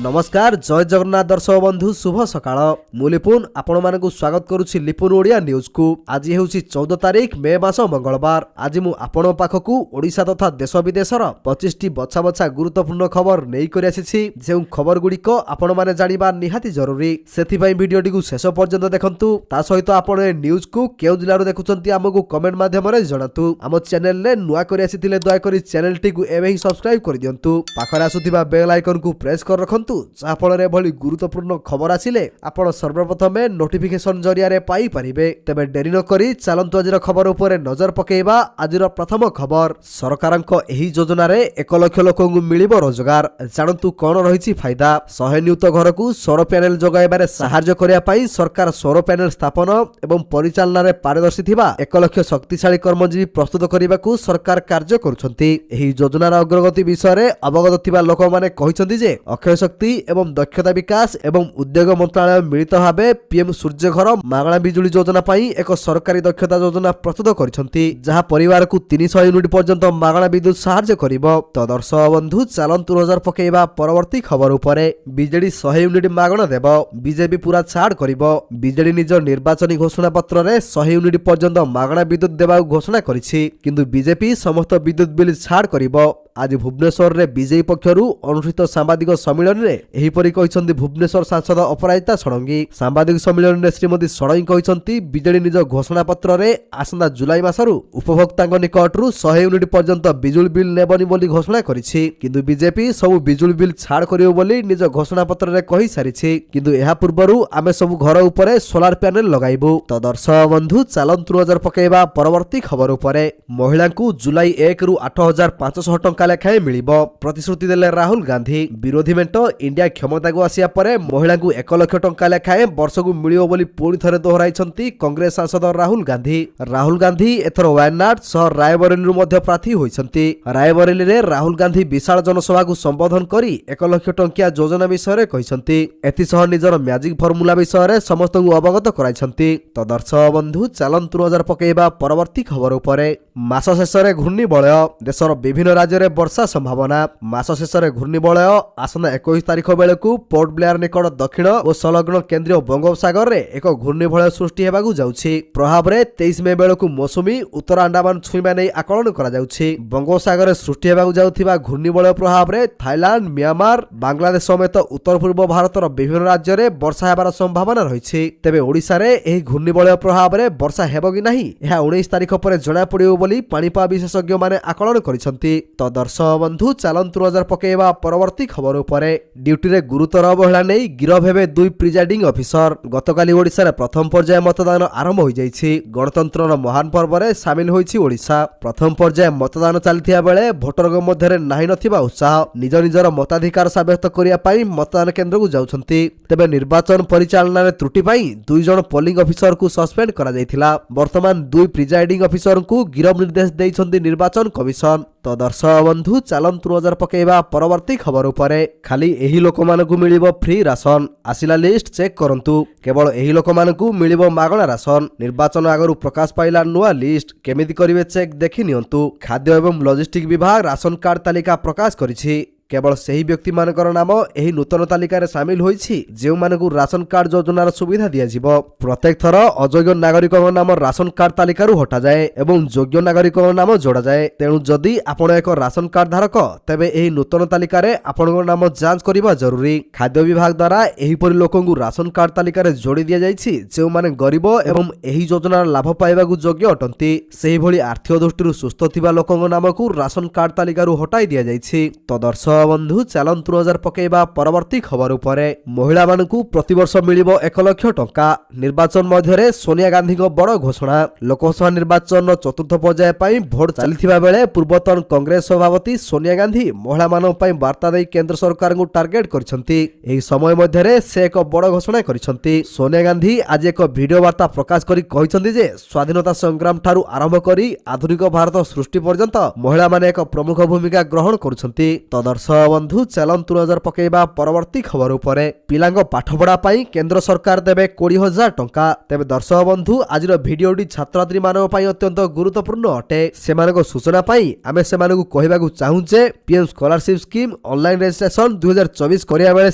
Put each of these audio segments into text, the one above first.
नमस्कार जय जगन्नाथ दर्शक बंधु शुभ सकाळ मु लिपुन आपण मानकु स्वागत करूछि लिपुन ओडिया न्यूज को। आज हेउछि 14 तारिख मे मास मंगलवार। आज मु आपण पाखकु ओडिशा तथा देश विदेशर 25 टी बछा बछा गुरुत्वपूर्ण खबर नेई करि आछिछि। जेउ खबर गुडीक आपण माने जानिबा निहाती जरूरी, सेथि पई भिडियोटी को शेष पर्यंत देखंतु। ता सहित आपण ए न्यूज को केउ जिल्लारो देखुचंती हमकु कमेंट माध्यम रे जणातु। हम चैनल ले नुवा करि आछिथिले दया करी चैनल टी को एबे ही सब्सक्राइब करि दियंतु। पाखरे आसुथिबा बेल आइकन को प्रेस कर रखंतु, जाफଳରେ भली गुरुत्वपूर्ण खबर आसिले आपण सर्वप्रथमे नोटिफिकेशन जरिया रे पाई परिबे। तबे डेरी न करी चलंतु आजिर खबर उपरे नजर पकेइबा। आजिर प्रथम खबर, सरकारक एही योजना रे 1 लाख लोकंगु मिलिबो रोजगार। जानंतु कोन रहिछि फायदा। 100 नियुक्त घरकु सौर पैनल जगाइबारे सहायता करिया पई सरकार सौर पैनल स्थापन एवं परिचालन रे पारदर्शी थिबा 1 लाख शक्तिशाली कर्मजीवी प्रस्तुत करिबाकू सरकार कार्य करूछंती। एही योजनार अग्रगति विषय रे अवगत थिबा लोक माने कहिसंती जे अक्षय शक्ति एवं दक्षता विकास एवं उद्योग मंत्रालय मिलित भावे पीएम सूर्य घर मागणा बिजुली योजना पई एक सरकारी दक्षता योजना प्रस्तुत करिसंती, जहा परिवार को 300 यूनिट पर्यंत मागणा विद्युत सहायता करिवो। तो दर्शक बंधु चलंतु नजर पकेइबा परवर्ती खबर उपरे। बीजेडी 100 यूनिट मागणा देबो, बीजेपी पूरा छाड़ करिवो। बीजेडी निज निर्वाचनी घोषणा पत्र रे 100 यूनिट पर्यंत मागणा विद्युत देबा घोषणा करिछि, किंतु बीजेपी समस्त विद्युत बिल छाड़ करिवो। आज भुवनेश्वर रे बीजेपी पक्षरु अनुष्ठित सांबादिक सम्मेलन रे एही परि कहिसंती भुवनेश्वर सांसद अपराजिता षडंगी। सांबादिक सम्मेलन रे श्रीमती षडंगी कहिसंती बीजेडी निज घोषणा पत्र रे आसंता जुलाई मासरु उपभोक्तांक निकटरु 100 यूनिट पर्यंत बिजुली बिल नेबनी बोली घोषणा करिछि, किंतु बीजेपी सब बिजुली बिल छाड़ करियो बोली निज घोषणा पत्र रे कहि सारिछि। किंतु एहा पूर्वरु आमे सब घर उपरे सोलार पैनल लगाइबु। तो दर्शक बंधु चलंतु नजर पकेइबा परवर्ती खबर उपरे। महिलांकु जुलाई 1 रु 8500 टंका लेखाएं मिलिबो प्रतिश्रुति देले राहुल गांधी। विरोधी मेंट इंडिया क्षमता को आसिया परे महिला को 1 लाख टंका लेखाएं वर्ष को मिलिबो बोली पुणी थरे दोहराइछंती कांग्रेस सांसद राहुल गांधी। राहुल गांधी एथर वायनाड सह रायबरेली मध्य प्रार्थी होइछंती। रायबरेली रे राहुल गांधी विशाल जनसभा को संबोधन करी 1 लाख टंकिया योजना विषय रे कहिसंती। एथिसह निजर मैजिक फॉर्मूला विषय रे समस्त को अवगत कराइछंती। तो दर्शक बंधु चलंतु नजर पकेइबा परवर्ती खबर उपरे। मास शेष रे घूर्णिबलय, देशर विभिन्न राज्य रे वर्षा संभावना। मास शेष रे घूर्णिबलय आसना 21 तारिख बेलकु पोर्ट ब्लेयर निकट दक्षिण और संलग्न केंद्रीय बंगोपसागर रे एक घूर्णिबलय सृष्टि हेबाकु जाउछि। प्रभाव रे 23 मे बेलकु मौसुमी उत्तर अंडमान छुइबा नै आकलन करा जाउछि। बंगोपसागर रे सृष्टि हेबाकु जाउथिबा घूर्णिबलय प्रभाव रे थाईलैंड, म्यांमार, बांग्लादेश समेत उत्तर पूर्व भारतर विभिन्न राज्य रे वर्षा हेबार संभावना रहिछि। तेबे ओडिसा रे एही घूर्णिबलय प्रभाव रे वर्षा हेबो कि नाही एहा 19 तारिख परे जणा पडियो बोली पाणीपाग विशेषज्ञ माने आकलन करिसंती। तो दर्शक बंधु चलंतु नजर पकेइबा परवर्ती खबर उपरे। ड्यूटी रे गुरुतर अवहेला नै गिरफ हेबे 2 प्रिजाइडिंग अफिसर। गतकाली ओडिसा रे प्रथम पर्याय मतदान आरंभ होई जाइछि। गणतंत्रर महान पर्व रे शामिल होइछि ओडिसा। प्रथम पर्याय मतदान चलिथिया बेले भोटरक मध्ये रे नाही नथिबा उत्साह निज निजर मताधिकार साब्यस्त करिया पई मतदान केंद्र को जाउछंती। तबे निर्वाचन परिचालन रे त्रुटि पई 2 जण पोलिंग अफिसर को सस्पेंड करा जाइथिला। वर्तमान 2 प्रिजाइडिंग अफिसर को गिरफ निर्देश दैछंती निर्वाचन कमिशन। तो दर्शक बंधु चलंतु नजर पकेइबा परवर्ती खबर उपरे। खाली एही लोक मानकु मिलिबो फ्री राशन, आसिला लिस्ट चेक करंतु। केवल एही लोक मानकु मिलिबो मागणा राशन। निर्वाचन आगरु प्रकाश पाइला नुआ लिस्ट, केमिति करिवे चेक देखि नियंतु। खाद्य एवं लॉजिस्टिक विभाग राशन कार्ड तालिका प्रकाश करिछि। केवल सही व्यक्ति मानकर नाम एही नूतन तालिका रे शामिल होइछि जेउ मानकु राशन कार्ड योजनार सुविधा दिया जिवो। प्रत्येक थर अयोग्य नागरिकक नाम राशन कार्ड तालिकारु हटा जाए एवं योग्य नागरिकक नाम जोड़ा जाए। तेणु जदि आपण एक राशन कार्ड धारक तेबे एही नूतन तालिका रे आपनक नाम जांच करिबा जरूरी। खाद्य विभाग द्वारा एही परि लोकंकु राशन कार्ड तालिका रे जोड़ी दिया जाइछि जेउ माने गरीब एवं एही योजनार लाभ पाइबाकु योग्य अटंती। सेही भली आर्थिक दृष्टिरु सुस्थ थिबा लोकंक नामकु राशन कार्ड तालिकारु हटाई दिया जाइछि। तो दर्शक बंधु चलंतु नजर पकेइबा परवर्ती खबर उपरे। महिला मानकु प्रतिवर्ष मिलिबो 1 लाख टंका। निर्वाचन मध्यरे सोनिया गांधी को बड़ घोषणा। लोकसभा निर्वाचन चतुर्थ पर्याय पई भोट चलिथिबा बेले पूर्वतन कांग्रेस सभापति सोनिया गांधी महिला मानक पई वार्ता दे केंद्र सरकार को टार्गेट करछंती। एही समय मध्यरे से एक बड़ घोषणा करछंती। सोनिया गांधी आज एक वीडियो वार्ता प्रकाश करी कहिसंती जे स्वाधीनता संग्राम ठारू आरंभ करी आधुनिक भारत सृष्टि पर्यंत महिला माने एक प्रमुख भूमिका ग्रहण करछंती। तो दर्शक ଦର୍ଶକ ବନ୍ଧୁ ଚାଲନ୍ତୁ ନଜର ପକେଇବା ପରବର୍ତ୍ତୀ ଖବର ଉପରେ। ପିଲାଙ୍କ ପାଠପଢା ପାଇଁ କେନ୍ଦ୍ର ସରକାର ଦେବେ 20,000 ଟଙ୍କା। ତେବେ ଦର୍ଶକ ବନ୍ଧୁ ଆଜିର ଭିଡିଓଟି ଛାତ୍ରଛାତ୍ରୀମାନଙ୍କ ପାଇଁ ଅତ୍ୟନ୍ତ ଗୁରୁତ୍ୱପୂର୍ଣ୍ଣ ଅଟେ। ସେମାନଙ୍କ ସୂଚନା ପାଇଁ ଆମେ ସେମାନଙ୍କୁ କହିବାକୁ ଚାହୁଁ ଯେ PM scholarship scheme online registration 2024 କରିବା ବେଳେ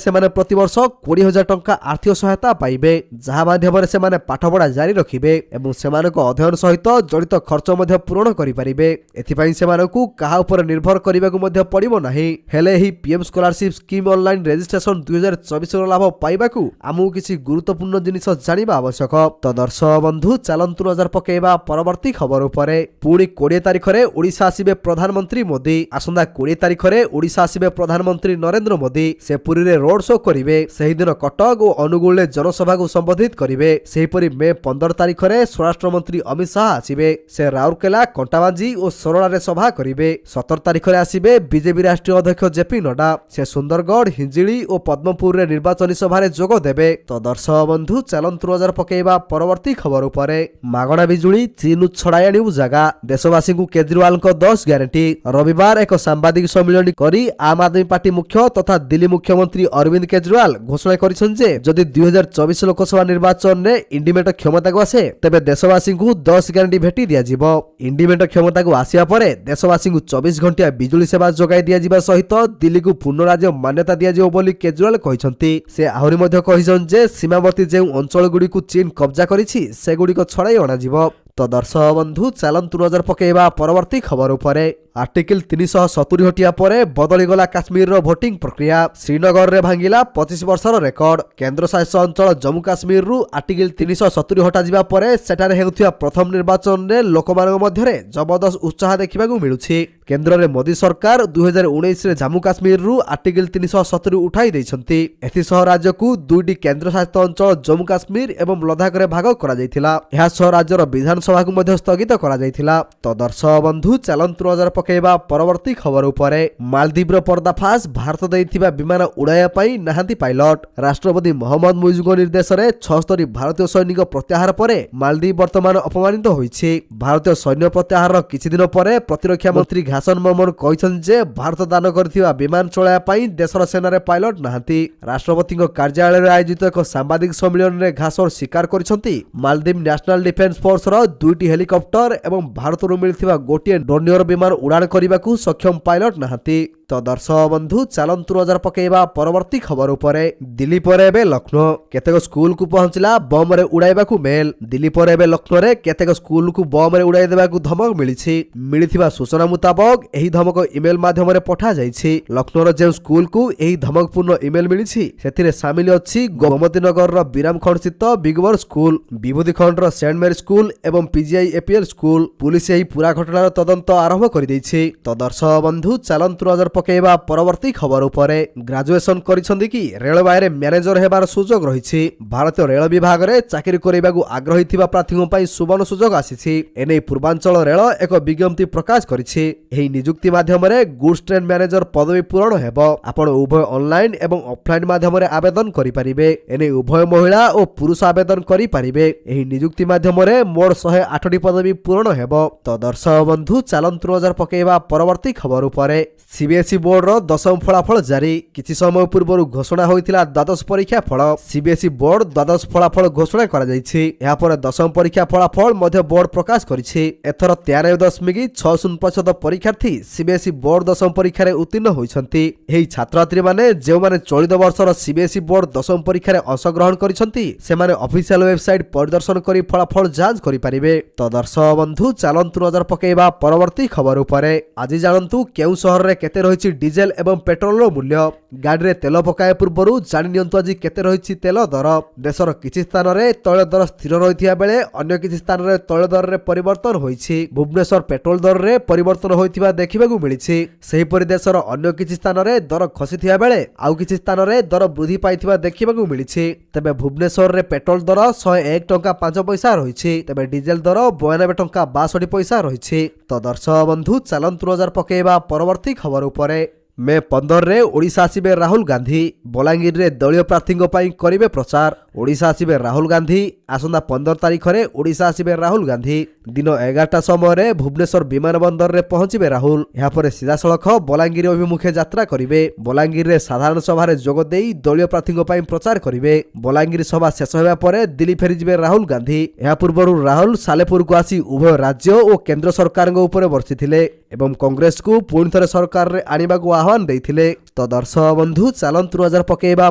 ସେମାନେ ପ୍ରତିବର୍ଷ 20,000 ଟଙ୍କା ଆର୍ଥିକ ସହାୟତା ପାଇବେ, ଯାହା ମାଧ୍ୟମରେ ସେମାନେ ପାଠପଢା ଜାରି ରଖିବେ ଏବଂ ସେମାନଙ୍କ ଅଧ୍ୟୟନ ସହିତ ଜଡ଼ିତ ଖର୍ଚ୍ଚ ମଧ୍ୟ ପୂରଣ କରିପାରିବେ। ଏଥିପାଇଁ ସେମାନଙ୍କୁ କାହା ଉପରେ ନିର୍ଭର କରିବାକୁ ମଧ୍ୟ ପଡ଼ିବ ନାହିଁ। ହେଲେ ଏହି PM scholarship scheme online registration 2024ର ଲାଭ ପାଇବାକୁ ଆମକୁ କିଛି ଗୁରୁତ୍ୱପୂର୍ଣ୍ଣ ଜିନିଷ ଜାଣିବା ଆବଶ୍ୟକ। ତ ଦର୍ଶକ ବନ୍ଧୁ ଚାଲନ୍ତୁ ନଜର ପକେଇବା ପରବର୍ତ୍ତୀ ଖବର ଉପରେ। ପୁଣି 20 ତାରିଖରେ ଓଡ଼ିଶା ଆସିବେ ପ୍ରଧାନମନ୍ତ୍ରୀ ମୋଦି। ଆସନ୍ତା 20 ତାରିଖରେ ଓଡ଼ିଶା ଆସିବେ ପ୍ରଧାନମନ୍ତ୍ରୀ ନରେନ୍ଦ୍ର ମୋଦି। ସେ ପୁରୀରେ ରୋଡ୍ ଶୋ କରିବେ। ସେହିଦିନ କଟକ ଓ ଅନୁଗୁଳରେ ଜନସଭାକୁ ସମ୍ବୋଧିତ କରିବେ। ସେହିପରି ମେ 15 ତାରିଖରେ ସ୍ୱରାଷ୍ଟ୍ରମନ୍ତ୍ରୀ ଅମିତ ଶାହା ଆସିବେ। ସେ ରାଉରକେଲା, କଣ୍ଟାବାଞ୍ଜି ଓ ସରୋଳାରେ ସଭା କରିବେ। 17 ତାରିଖରେ ଆସିବେ ବିଜେପି ରାଷ୍ଟ୍ରୀୟ ଅଧ୍ୟକ୍ଷ ଜେପି ନଡ୍ଡା। ସେ ସୁନ୍ଦରଗଡ଼, ହିଞ୍ଜିଳି ଓ ପଦ୍ମପୁରରେ ନିର୍ବାଚନୀ ସଭାରେ ଯୋଗ ଦେବେ। ତ ଦର୍ଶକ ବନ୍ଧୁ ଚାଲନ୍ତୁ ନଜର ପକେଇବା ପରବର୍ତ୍ତୀ ଖବର ଉପରେ। ମାଗଣା ବିଜୁଳି ଚୀନରୁ ଛଡାଇ ଆଣିବୁ ଜାଗା, ଦେଶବାସୀଙ୍କୁ କେଜରିୱାଲଙ୍କ 10 ଗ୍ୟାରେଣ୍ଟି। ରବିବାର ଏକ ସାମ୍ବାଦିକ ସମ୍ମିଳନୀ କରି ଆମ୍ ଆଦମୀ ପାର୍ଟି ମୁଖ୍ୟ ତଥା ଦିଲ୍ଲୀ ମୁଖ୍ୟମନ୍ତ୍ରୀ ଅରବିନ୍ଦ କେଜରିୱାଲ ଘୋଷଣା କରିଛନ୍ତି ଯେ ଯଦି 2024 ଲୋକସଭା ନିର୍ବାଚନରେ ଇଣ୍ଡିମେଟ କ୍ଷମତାକୁ ଆସେ ତେବେ ଦେଶବାସୀଙ୍କୁ 10 ଗ୍ୟାରେଣ୍ଟି ଭେଟି ଦିଆଯିବ। ଇଣ୍ଡିମେଟ କ୍ଷମତାକୁ ଆସିବା ପରେ ଦେଶବାସୀଙ୍କୁ 24 ଘଣ୍ଟିଆ ବିଜୁଳି ସେବା ଯୋଗାଇ ଦିଆଯିବା ସହିତ ଦିଲ୍ଲୀକୁ ପୂର୍ଣ୍ଣ ରାଜ୍ୟ ମାନ୍ୟତା ଦିଆଯିବ ବୋଲି କେଜରିୱାଲ କହିଛନ୍ତି। ସେ ଆହୁରି ମଧ୍ୟ କହିଛନ୍ତି ଯେ ସୀମାବର୍ତ୍ତୀ ଯେଉଁ ଅଞ୍ଚଳଗୁଡ଼ିକୁ ଚୀନ କବ୍ଜା କରିଛି ସେଗୁଡ଼ିକ ଛଡ଼ାଇ ଅଣାଯିବ। ତ ଦର୍ଶକ ବନ୍ଧୁ ଚାଲନ୍ତୁ ନଜର ପକେଇବା ପରବର୍ତ୍ତୀ ଖବର ଉପରେ। ଆର୍ଟିକଲ 370 ହଟିବା ପରେ ବଦଳିଗଲା କାଶ୍ମୀରର ଭୋଟିଂ ପ୍ରକ୍ରିୟା। ଶ୍ରୀନଗରରେ ଭାଙ୍ଗିଲା 25 ବର୍ଷର ରେକର୍ଡ। କେନ୍ଦ୍ରଶାସିତ ଅଞ୍ଚଳ ଜମ୍ମୁ କାଶ୍ମୀରରୁ ଆର୍ଟିକଲ 370 ହଟାଯିବା ପରେ ସେଠାରେ ହେଉଥିବା ପ୍ରଥମ ନିର୍ବାଚନରେ ଲୋକମାନଙ୍କ ମଧ୍ୟରେ ଜବରଦସ୍ତ ଉତ୍ସାହ ଦେଖିବାକୁ ମିଳୁଛି। କେନ୍ଦ୍ରରେ ମୋଦି ସରକାର 2019ରେ ଜାମ୍ମୁ କାଶ୍ମୀରରୁ ଆର୍ଟିକଲ 370 ଉଠାଇ ଦେଇଛନ୍ତି। ଏଥିସହ ରାଜ୍ୟକୁ ଦୁଇଟି କେନ୍ଦ୍ରଶାସିତ ଅଞ୍ଚଳ ଜମ୍ମୁ କାଶ୍ମୀର ଏବଂ ଲଦାଖରେ ଭାଗ କରାଯାଇଥିଲା। ଏହାସହ ରାଜ୍ୟର ବିଧାନସଭାକୁ ମଧ୍ୟ ସ୍ଥଗିତ କରାଯାଇଥିଲା। ତ ଦର୍ଶକ ବନ୍ଧୁ ଚାଲନ୍ତୁ ନଜର ପକେଇବା ପରବର୍ତ୍ତୀ ଖବର ଉପରେ। ମାଳଦ୍ୱୀପର ପର୍ଦ୍ଦାଫାଶ, ଭାରତ ଦେଇଥିବା ବିମାନ ଉଡ଼ାଇବା ପାଇଁ ନାହାନ୍ତି ପାଇଲଟ। ରାଷ୍ଟ୍ରପତି ମହମ୍ମଦ ମୁଇଜୁଙ୍କ ନିର୍ଦ୍ଦେଶରେ 76 ଭାରତୀୟ ସୈନିକ ପ୍ରତ୍ୟାହାର ପରେ ମାଳଦ୍ୱୀପ ବର୍ତ୍ତମାନ ଅପମାନିତ ହୋଇଛି। ଭାରତୀୟ ସୈନ୍ୟ ପ୍ରତ୍ୟାହାରର କିଛି ଦିନ ପରେ ପ୍ରତିରକ୍ଷା ମନ୍ତ୍ରୀ ଘାସନ ମହମ୍ମଦ କହିଛନ୍ତି ଯେ ଭାରତ ଦାନ କରିଥିବା ବିମାନ ଚଳାଇବା ପାଇଁ ଦେଶର ସେନାରେ ପାଇଲଟ ନାହାନ୍ତି। ରାଷ୍ଟ୍ରପତିଙ୍କ କାର୍ଯ୍ୟାଳୟରେ ଆୟୋଜିତ ଏକ ସାମ୍ବାଦିକ ସମ୍ମିଳନୀରେ ଘାସନ ସ୍ୱୀକାର କରିଛନ୍ତି ମାଳଦ୍ୱୀପ ନ୍ୟାସନାଲ ଡିଫେନ୍ସ ଫୋର୍ସର 2ଟି ହେଲିକପ୍ଟର ଏବଂ ଭାରତରୁ ମିଳିଥିବା ଗୋଟିଏ ଡୋର୍ନିୟର ବିମାନ ଉଡ଼ାଣ କରିବାକୁ ସକ୍ଷମ ପାଇଲଟ ନାହାନ୍ତି। ତ ଦର୍ଶକ ବନ୍ଧୁ ଚାଲନ୍ତୁ ନଜର ପକେଇବା ପରବର୍ତ୍ତୀ ଖବର ଉପରେ। ଦିଲ୍ଲୀ ପରେ ଏବେ ଲକ୍ଷ୍ନୌ, କେତେକ ସ୍କୁଲକୁ ପହଞ୍ଚିଲା ବମ୍ବରେ ଉଡ଼ାଇବାକୁ ମେଲ୍। ଦିଲ୍ଲୀ ପରେ ଏବେ ଲକ୍ଷ୍ନୌରେ କେତେକ ସ୍କୁଲକୁ ବମ୍ବରେ ଉଡ଼ାଇ ଦେବାକୁ ଧମକ ମିଳିଛି। ମିଳିଥିବା ସୂଚନା ମୁତାବକ ଏହି ଧମକ ଇମେଲ ମାଧ୍ୟମରେ ପଠାଯାଇଛି। ଲକ୍ଷ୍ନୌର ଯେଉଁ ସ୍କୁଲକୁ ଏହି ଧମକପୂର୍ଣ୍ଣ ଇମେଲ ମିଳିଛି ସେଥିରେ ସାମିଲ ଅଛି ଗୋମତୀନଗରର ବିରାମ ଖଣ୍ଡ ସ୍ଥିତ ବିଗବର ସ୍କୁଲ, ବିଭୂତି ଖଣ୍ଡର ସେଣ୍ଟ ମେରି ସ୍କୁଲ ଏବଂ ପିଜିଆଇ ଏପିଏଲ ସ୍କୁଲ। ପୁଲିସ ଏହି ପୁରା ଘଟଣାର ତଦନ୍ତ ଆରମ୍ଭ କରିଦେଇଛି। ତ ଦର୍ଶକ ବନ୍ଧୁ ଚାଲନ୍ତୁ ନଜର ପକେଇବା ପରବର୍ତ୍ତୀ ଖବର ଉପରେ। ଗ୍ରାଜୁଏସନ କରିଛନ୍ତି କି ରେଳବାଇରେ ମ୍ୟାନେଜର ହେବାର ସୁଯୋଗ ରହିଛି। ଭାରତୀୟ ରେଳ ବିଭାଗରେ ଚାକିରି କରିବାକୁ ଆଗ୍ରହୀ ଥିବା ପ୍ରାର୍ଥୀଙ୍କ ପାଇଁ ସୁବର୍ଣ୍ଣ ସୁଯୋଗ ଆସିଛି। ଏନେଇ ପୂର୍ବାଞ୍ଚଳ ରେଳ ଏକ ବିଜ୍ଞପ୍ତି ପ୍ରକାଶ କରିଛି। ଏହି ନିଯୁକ୍ତି ମାଧ୍ୟମରେ ଗୁଡ୍ସ ଟ୍ରେନ୍ ମ୍ୟାନେଜର ପଦବୀ ପୂରଣ ହେବ। ଆପଣ ଉଭୟ ଅନଲାଇନ ଏବଂ ଅଫଲାଇନ ମାଧ୍ୟମରେ ଆବେଦନ କରିପାରିବେ। ଏନେଇ ଉଭୟ ମହିଳା ଓ ପୁରୁଷ ଆବେଦନ କରିପାରିବେ। ଏହି ନିଯୁକ୍ତି ମାଧ୍ୟମରେ ମୋଟ 108ଟି ପଦବୀ ପୂରଣ ହେବ। ତ ଦର୍ଶକ ବନ୍ଧୁ ଚାଲନ୍ତୁ ନଜର ପକେଇବା ପରବର୍ତ୍ତୀ ଖବର ଉପରେ। ସିବିଏସ୍ଇ ବୋର୍ଡର 10ମ ଫଳାଫଳ ଜାରି। କିଛି ସମୟ ପୂର୍ବରୁ ଘୋଷଣା ହୋଇଥିଲା ଦ୍ୱାଦଶ ପରୀକ୍ଷା ଫଳ। ସିବିଏସ୍ଇ ବୋର୍ଡ ଦ୍ୱାଦଶ ଫଳାଫଳ ଘୋଷଣା କରାଯାଇଛି। ଏହାପରେ 10ମ ପରୀକ୍ଷା ଫଳାଫଳ ମଧ୍ୟ ବୋର୍ଡ ପ୍ରକାଶ କରିଛି। ଏଥର 93.60% ପରୀକ୍ଷାର୍ଥୀ ସିବିଏସ୍ଇ ବୋର୍ଡ 10ମ ପରୀକ୍ଷାରେ ଉତ୍ତୀର୍ଣ୍ଣ ହୋଇଛନ୍ତି। ଏହି ଛାତ୍ରଛାତ୍ରୀମାନେ ଯେଉଁମାନେ ଚଳିତ ବର୍ଷର ସିବିଏସ୍ଇ ବୋର୍ଡ 10ମ ପରୀକ୍ଷାରେ ଅଂଶଗ୍ରହଣ କରିଛନ୍ତି ସେମାନେ ଅଫିସିଆଲ ୱେବସାଇଟ ପରିଦର୍ଶନ କରି ଫଳାଫଳ ଯାଞ୍ଚ କରିପାରିବେ। ତ ଦର୍ଶକ ବନ୍ଧୁ ଚାଲନ୍ତୁ ନଜର ପକେଇବା ପରବର୍ତ୍ତୀ ଖବର ଉପରେ। ଆଜି ଜାଣନ୍ତୁ କେଉଁ ସହରରେ କେତେ ରହିଛି ଡିଜେଲ ଏବଂ ପେଟ୍ରୋଲର ମୂଲ୍ୟ। ଗାଡ଼ିରେ ତେଲ ପକାଇବା ପୂର୍ବରୁ ଜାଣି ନିଅନ୍ତୁ ଆଜି କେତେ ରହିଛି ତେଲ ଦର। ଦେଶର କିଛି ସ୍ଥାନରେ ତୈଳ ଦର ସ୍ଥିର ରହିଥିବା ବେଳେ ଅନ୍ୟ କିଛି ସ୍ଥାନରେ ତୈଳ ଦରରେ ପରିବର୍ତ୍ତନ ହୋଇଛି। ଭୁବନେଶ୍ୱର ପେଟ୍ରୋଲ ଦରରେ ପରିବର୍ତ୍ତନ ହୋଇଥିବା ଦେଖିବାକୁ ମିଳିଛି। ସେହିପରି ଦେଶର ଅନ୍ୟ କିଛି ସ୍ଥାନରେ ଦର ଖସିଥିବା ବେଳେ ଆଉ କିଛି ସ୍ଥାନରେ ଦର ବୃଦ୍ଧି ପାଇଥିବା ଦେଖିବାକୁ ମିଳିଛି। ତେବେ ଭୁବନେଶ୍ୱରରେ ପେଟ୍ରୋଲ ଦର 101 ଟଙ୍କା 5 ପଇସା ରହିଛି। ତେବେ ଡିଜେଲ ଦର 92 ଟଙ୍କା 62 ପଇସା ରହିଛି। ତ ଦର୍ଶକ ବନ୍ଧୁ ଚାଲନ୍ତୁ ନଜର ପକେଇବା ପରବର୍ତ୍ତୀ ଖବର ଉପରେ। मे 15 रे ओडिशा आसिबे राहुल गांधी। बलांगीर रे दलीय प्रार्थी करिबे प्रचार। ओडिशा आसिबे राहुल गांधी। आसंता 15 तारिख रे ओडिशा आसिबे राहुल गांधी। दिन 11टा समय भुवनेश्वर विमान बंदर रे पहुंचीबे राहुल। यहाँ पर सीधा सड़क बलांगीर अभिमुखे यात्रा करिबे। बलांगीर रे साधारण सभा रे जोग देई दलीय प्रार्थी प्रचार करिबे। बलांगीर सभा शेष होबा परे दिल्ली फेरी जिबे राहुल गांधी। यहाँ पूर्व राहुल सालेपुर को आसी उभय राज्य और केंद्र सरकार ऊपर बर्षिथिले एवं कांग्रेस को पुणी थे सरकार रे आनिबा को आह्वान देइथिले। तो दर्शक बंधु चलंतु नजर पकेइबा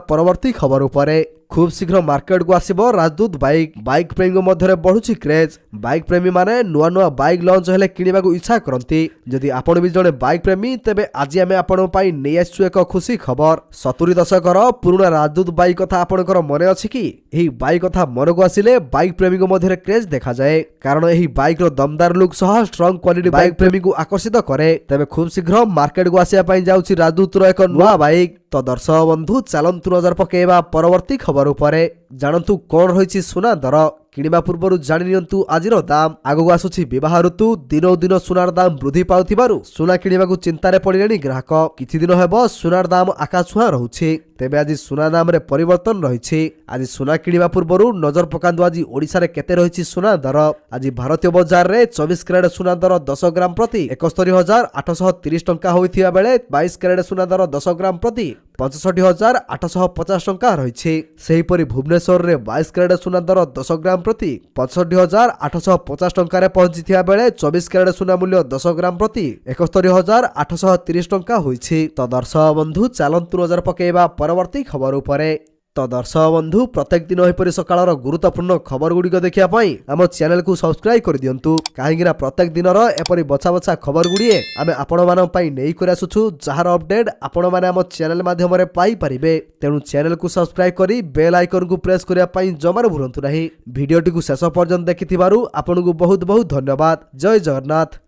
परवर्ती खबर उपरे। खूब शीघ्र मार्केट को आसिबो राजदूत बाइक। बाइक प्रेमी मध्य बढ़ुची क्रेज। बाइक प्रेमी माने नुआ नुआ बाइक लॉन्च हेले किनिबा को इच्छा करती। जदि आपण भी जने बाइक प्रेमी तेबे आज आमे आपण पई नै आसु एक खुशी खबर। 70 दशकर पुराना राजदूत बाइक कथा आपणकर मने अछि कि? एही बाइक कथा मन को आसिले बाइक प्रेमी को मध्य क्रेज देखा जाए, कारण एही बाइक रो दमदार लुक सह स्ट्रांग क्वालिटी बाइक प्रेमी को आकर्षित करे। तेबे खूब शीघ्र मार्केट को आसिया पई जाउची राजदूत रो एक नुआ बाइक। तो दर्शक बंधु चलंतु नजर पकेइबा परवर्ती खबर उपरे। जानंतु कोन रहिछि सुना दर। किनिबा पूर्वरु जानि नियंतु आजिर दाम। आगो आसुछि विवाह ऋतु। दिनो दिन सुनार दाम वृद्धि पाउथिबारु सुना किनिबा को चिंतारे पड़िलेनी ग्राहक। किछि दिन हेबो सुनार दाम आकाश छुआ रहुछि। तेबे आज सुना दाम रे परिवर्तन रहिछि। आज सुना किनिबा पूर्वरु नजर पकांदु आज ओडिसा रे केते रहिछि सुना दर। आज भारतीय बाजार रे 24 कैरेट सुना दर 10 ग्राम प्रति 71,830 टंका होइथिबा बेले 22 कैरेट सुना दर 10 ग्राम प्रति 65,850 टंका रहिछि। सेहिपरि भुवनेश्वर रे 22 कैरेट सुना दर 10 ग्राम प्रति 65,850 टंका रे पहुंचिथिबा बेले 24 कैरेट सुना मूल्य 10 ग्राम प्रति 71,830 टंका होइछि। तो दर्शक बंधु चलंतु नजर पकेइबा परवर्ती खबर उपरे। तो दर्शक बंधु प्रत्येक दिन एपरि सकाळर गुरुत्वपूर्ण खबर गुड़िक देखिया पई आम चैनल को सब्सक्राइब कर दियंतु, काहेकि ना प्रत्येक दिनर एपरि बछा बछा खबर गुड़िए आमे आपण मानन पई नेई कर आसुछु, जहार अपडेट आपण माने आम चैनल माध्यम रे पाई परिबे। तेणु चैनल को सब्सक्राइब करी बेल आइकन को प्रेस करिया पई जमार भूलंतु नाही। वीडियोटी को शेष पर्यंत देखिथिबारु आपनकु बहुत बहुत धन्यवाद। जय जगन्नाथ।